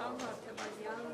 Անդամ Վարդևանյան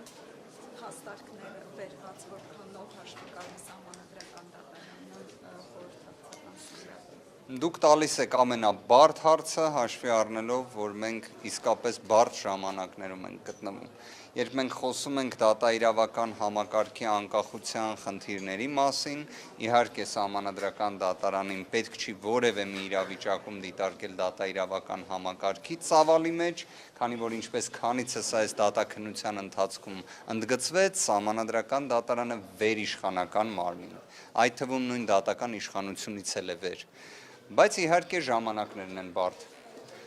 հաստարկները վերված որքանով հաշվի կազմի սահմանադրական դատարանը խորհրդակցական սենյակում։ Դուք տալիս եք ամենաբարդ հարցը հաշվի առնելով, որ մենք իսկապես բարդ ժամանակներում ենք գտնվում։ Երբ մենք խոսում ենք դատաիրավական համակարգի անկախության խնդիրների մասին, իհարկե սահմանադրական դատարանին պետք չի որևէ մի իրավիճակում դիտարկել դատաիրավական համակարգի ծավալի մեջ, քանի որ ինչպես քանիցս այս դատաքննության ընթացքում ընդգծվեց, սահմանադրական դատարանը վերիշխանական մարմին է, այդ թվում նույն դատական իշխանությունից էլ է վեր։ Բայց իհարկե ժամանակներն են բարդ։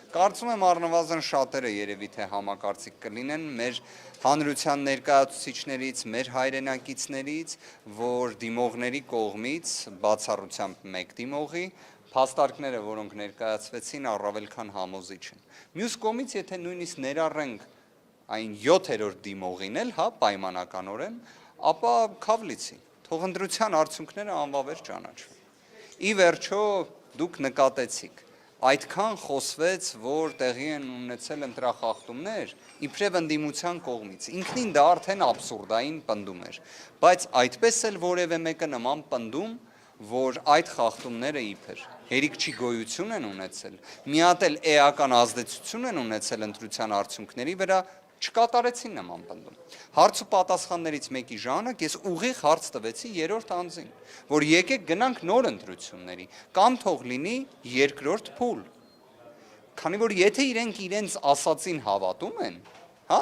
Կարծում եմ առնվազն շատերը երևի թե համակարծիք կլինեն մեր հանրության ներկայացուցիչներից, մեր հայրենակիցներից, որ դիմողների կողմից, բացառությամբ մեկ դիմողի, փաստարկները, որոնք ներկայացվեցին, առավել քան համոզիչ են։ Մյուս կողմից, եթե նույնիսկ ներառենք այն 7-րդ դիմողին էլ, պայմանականորեն, ապա քավ լիցի, թող ընտրության արդյունքները անվավեր ճանաչվեն։ Ի վերջո դուք նկատեցիք, այդքան խոսվեց, որ տեղի են ունեցել ընտրախախտումներ, իբրև ընդդիմության կողմից, ինքնին դա արդեն աբսուրդային պնդում էր, բայց այդպես էլ որևէ մեկը նման պնդում, որ այդ խախտումները իբր հերիք չի գոյություն են ունեցել, մի հատ էլ էական ազդեցություն են ունեցել ընտրության արդյունքների վրա, չկատարեցին նման պնդում։ Հարց ու պատասխաններից մեկի ժամանակ ես ուղիղ հարց տվեցի երրորդ անձին, որ եկեք գնանք նոր ընտրությունների, կամ թող լինի երկրորդ փուլ։ Քանի որ եթե իրենք իրենց ասածին հավատում են,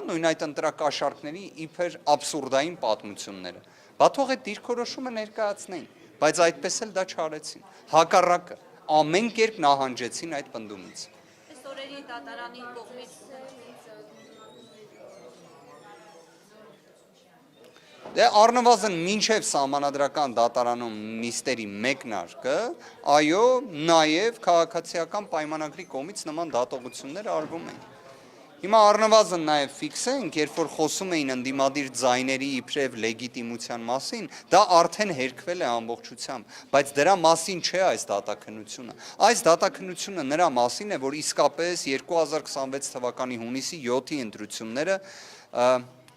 նույն այդ ընտրակաշառքների իբր աբսուրդային պատմությունները, բա թող այդ դիրքորոշումը ներկայացնեին, բայց այդպես էլ դա չարեցին։ Հակառակը, ամեն կերպ նահանջեցին այդ պնդումից։ Այս օրերի դատարանի կողմից Դե առնվազն մինչև սահմանադրական դատարանում նիստերի մեկնարկը, այո, նաև քաղաքացիական պայմանագրի կողմից նման դատողություններ արվում են։ Հիմա առնվազն նաև ֆիքսենք, երբ որ խոսում էին ընդդիմադիր ձայների իբրև լեգիտիմության մասին, դա արդեն հերքվել է ամբողջությամբ, բայց դրա մասին չէ այս դատաքննությունը։ Այս դատաքննությունը նրա մասին է, որ իսկապես 2026 թվականի հունիսի 7-ի ընտրությունները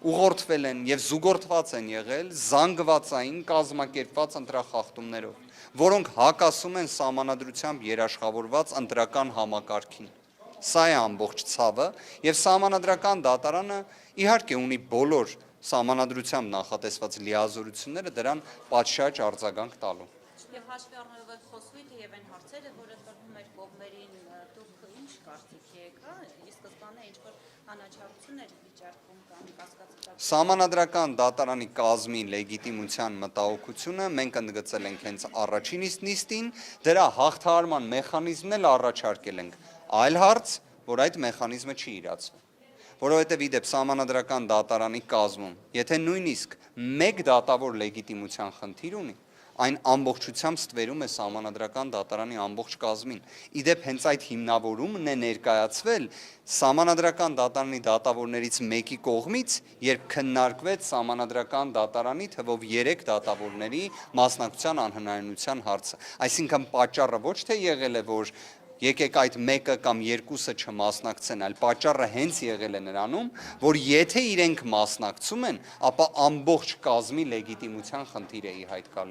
ուղղորդվել են եւ զուգորդված են եղել զանգվածային կազմակերպված ընտրախախտումներով, որոնք հակասում են սահմանադրությամբ երաշխավորված ընտրական համակարգին։ Սա է ամբողջ ցավը եւ սահմանադրական դատարանը իհարկե ունի բոլոր սահմանադրությամբ նախատեսված լիազորությունները դրան պատշաճ արձագանք տալու։ Եվ հաշվի առնելով այդ խոսվելը եւ այն հարցերը, որը տրվում էր կողմերին, դուք ինչ կարծիք եք, ի սկզբանե ինչ որ անաչառություն էր վիճարկում կամ կասկածը։ Սահմանադրական դատարանի կազմի լեգիտիմության մտահոգությունը մենք ընդգծել ենք հենց առաջին նիստին, դրա հաղթահարման մեխանիզմն էլ առաջարկել ենք։ Այլ հարց, որ այդ մեխանիզմը չի իրացվում։ Որովհետև իդեպ սահմանադրական դատարանի կազմում, եթե նույնիսկ մեկ դատավոր լեգիտիմության խնդիր ունի, այն ամբողջությամբ ստվերում է սահմանադրական դատարանի ամբողջ կազմին։ Իդեպ հենց այդ հիմնավորումն է ներկայացվել սահմանադրական դատարանի դատավորներից մեկի կողմից, երբ քննարկվեց սահմանադրական դատարանի թվով 3 դատավորների մասնակցության անհնարինության հարցը։ Այսինքն պատճառը ոչ թե եղել է, որ եկեք այդ մեկը կամ երկուսը չմասնակցեն, այլ պատճառը հենց եղել է նրանում, որ եթե իրենք մասնակցում են, ապա ամբողջ կազմի լեգիտիմության խնդիր է ի հայտ գալի։